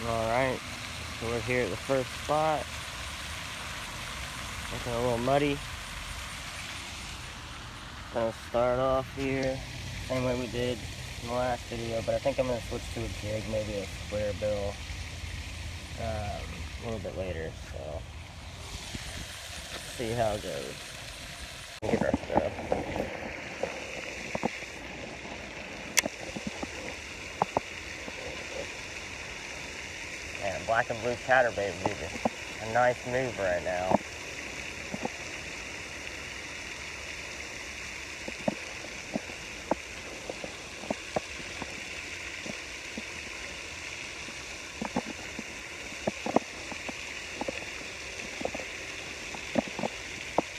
Alright, so we're here at the first spot. Looking a little muddy. Gonna start off here, same way we did in the last video, but I think I'm gonna switch to a jig, maybe a square bill, a little bit later, so see how it goes. Get our stuff. And black and blue chatterbait would be just a nice move right now.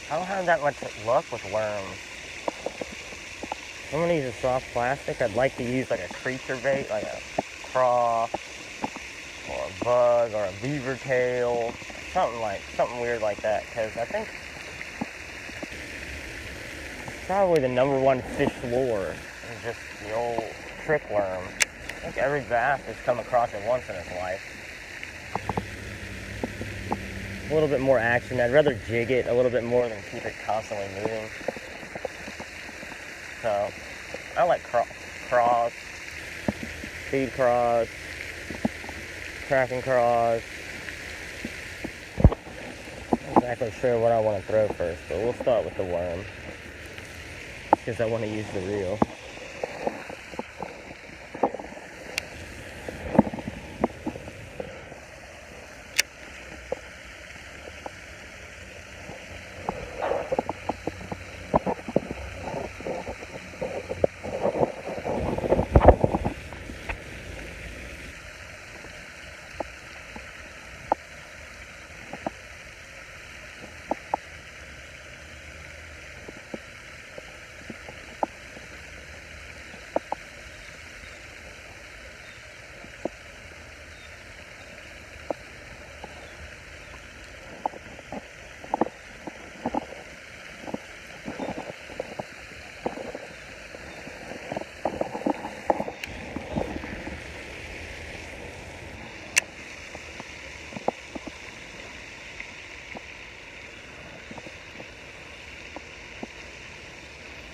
I don't have that much luck with worms. I'm gonna use a soft plastic. I'd like to use like a creature bait, like a craw, or a bug, or a beaver tail, something weird like that. Because I think probably the #1 fish lure is just the old trick worm. I think every bass has come across it once in his life. A little bit more action. I'd rather jig it a little bit more than keep it constantly moving. So I like craws, feed craws, tracking craws. Not exactly sure what I want to throw first, but we'll start with the worm because I want to use the reel.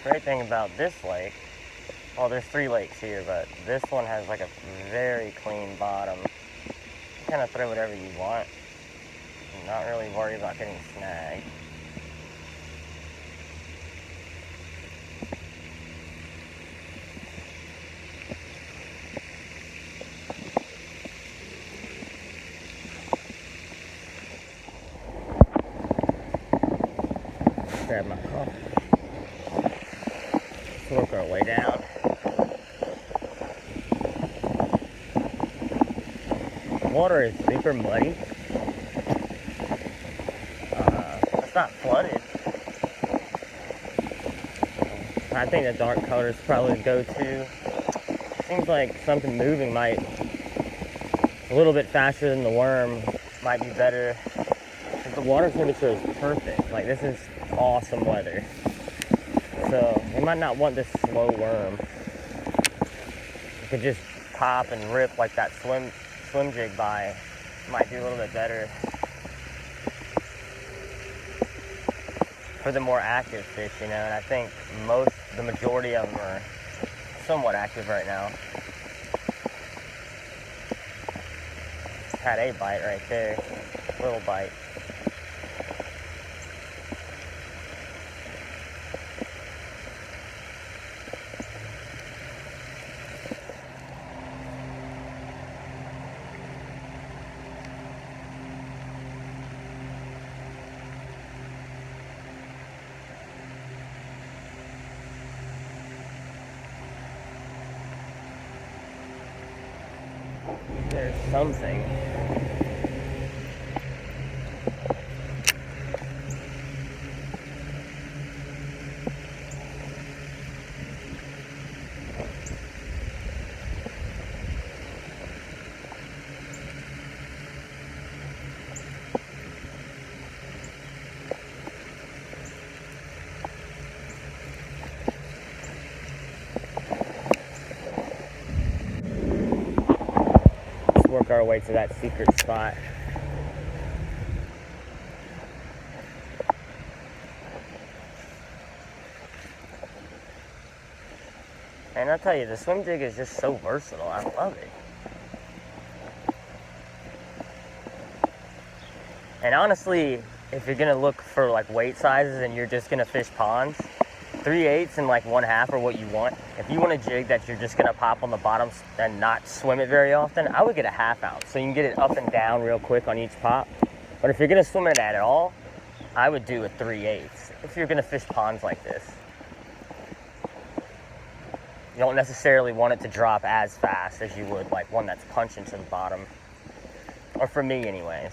Great thing about this lake, well, there's 3 lakes here, but this one has like a very clean bottom. You kind of throw whatever you want. I'm not really worried about getting snagged. Grab my coffee. Let's work our way down. Water is super muddy. It's not flooded. I think the dark color is probably the go-to. Seems like something moving might, a little bit faster than the worm, might be better. The water temperature is perfect. Like, this is awesome weather. So you might not want this slow worm. You could just pop and rip like that swim jig by. Might be a little bit better for the more active fish, you know. And I think the majority of them are somewhat active right now. Had a bite right there, little bite. There's something. work our way to that secret spot. And I'll tell you, the swim jig is just so versatile. I love it. And honestly, if you're gonna look for like weight sizes and you're just gonna fish ponds, 3/8 and like 1/2 are what you want. If you want a jig that you're just gonna pop on the bottom and not swim it very often, I would get a 1/2 ounce so you can get it up and down real quick on each pop. But if you're gonna swim it at all, I would do a 3/8 if you're gonna fish ponds like this. You don't necessarily want it to drop as fast as you would like one that's punching to the bottom. Or for me anyways.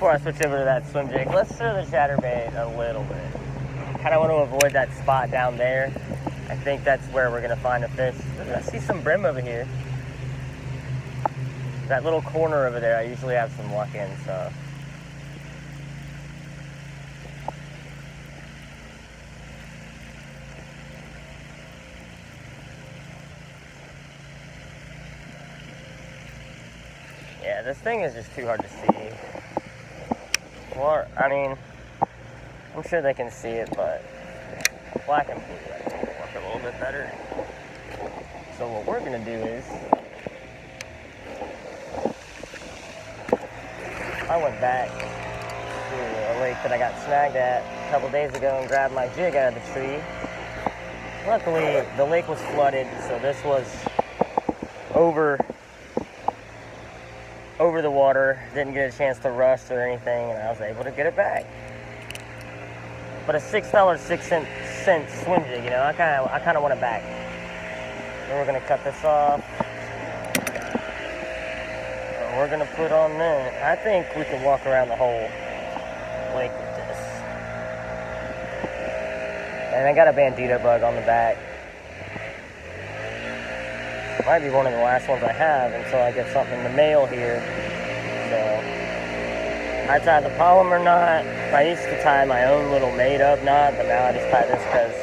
Before I switch over to that swim jig, let's throw the chatterbait a little bit. Kind of want to avoid that spot down there. I think that's where we're going to find a fish. I see some brim over here. That little corner over there I usually have some luck in, so. Yeah, this thing is just too hard to see. Or, I mean, I'm sure they can see it, but black and blue I think will work a little bit better. So what we're gonna do is, I went back to a lake that I got snagged at a couple days ago and grabbed my jig out of the tree. Luckily, the lake was flooded, so this was over the water, didn't get a chance to rust or anything, and I was able to get it back. But a $6.06 swim jig, you know, I kind of want it back. Then we're gonna cut this off. And we're gonna put on there. I think we can walk around the whole lake with this. And I got a bandito bug on the back. Might be one of the last ones I have until I get something in the mail here. So I tie the polymer knot. I used to tie my own little made up knot, but now I just tie this because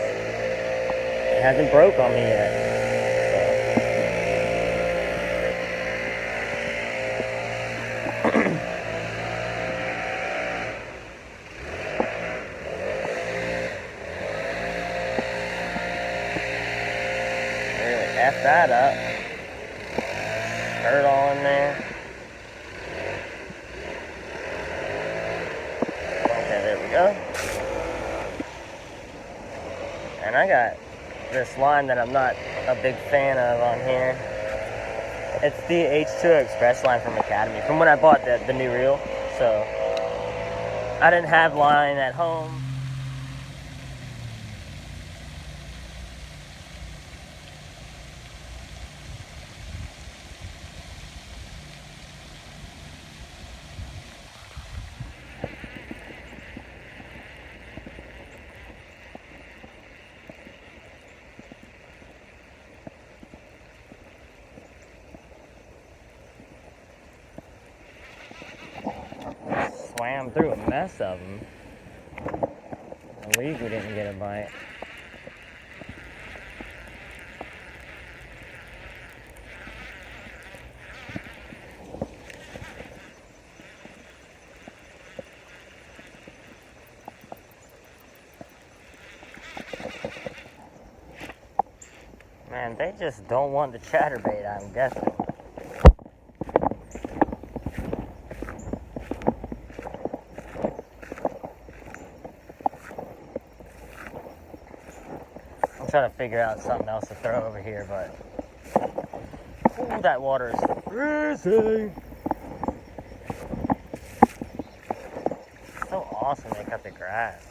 it hasn't broke on me yet. Really F that up. Dirt all in there. Okay, there we go. And I got this line that I'm not a big fan of on here. It's the H2O Express line from Academy, from when I bought the new reel. So I didn't have line at home. Swam through a mess of them. At least we didn't get a bite. Man, they just don't want the chatterbait, I'm guessing. I'm trying to figure out something else to throw over here, but ooh, that water is freezing. It's so awesome they cut the grass.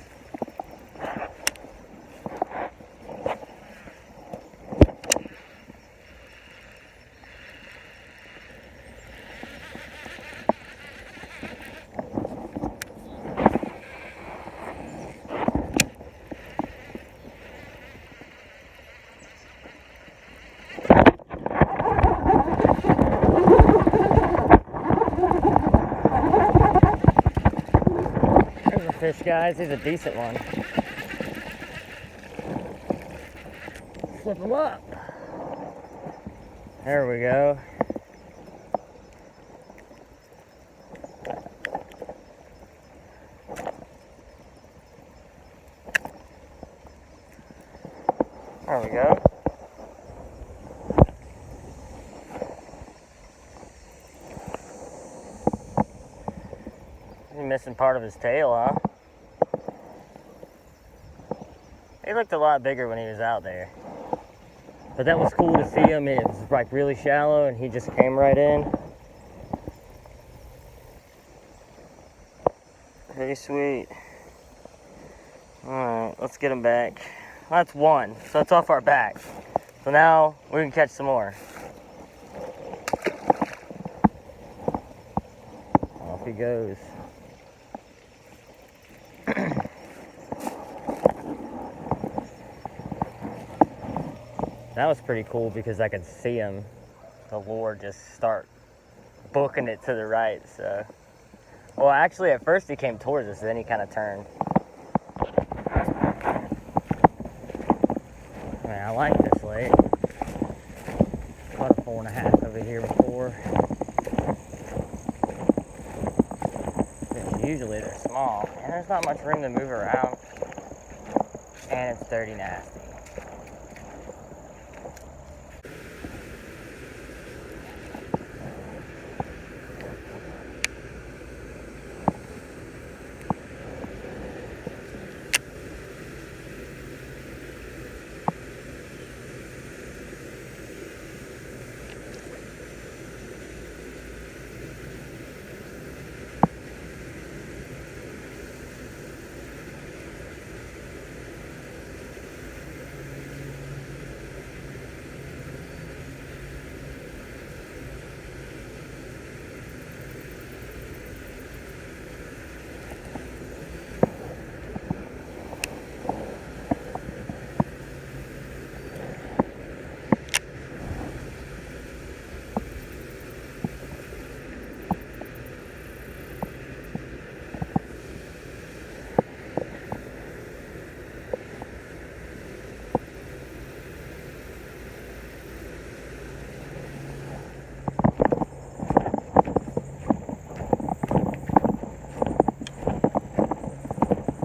There's a fish, guys. He's a decent one. Flip him up. There we go. There we go. He's missing part of his tail, huh? He looked a lot bigger when he was out there. But that was cool to see him. It was like really shallow and he just came right in. Pretty sweet. Alright, let's get him back. That's one, so it's off our back. So now we can catch some more. Off he goes. That was pretty cool because I could see him, the lure, just start booking it to the right. So, well, actually at first he came towards us, then he kind of turned. Man, I like this lake. Caught a 4.5 over here before. Usually they're small, and there's not much room to move around, and it's dirty nasty.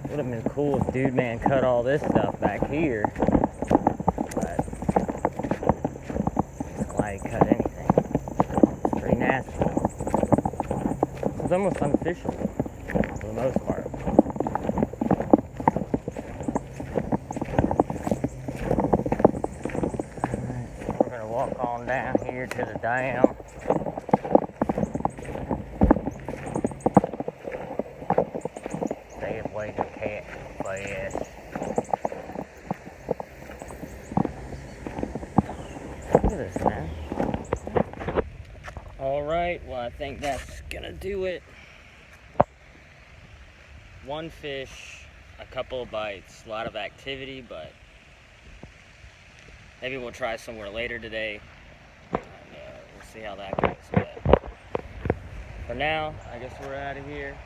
Would have been cool if Dude Man cut all this stuff back here, but it's glad he cut anything. It's pretty nasty. It's almost unfishable for the most part. Alright, so we're gonna walk on down here to the dam. Like a cat fast. Look at this, man. Alright, well I think that's gonna do it. One fish, a couple of bites, a lot of activity, but maybe we'll try somewhere later today. And, we'll see how that goes. But for now, I guess we're out of here.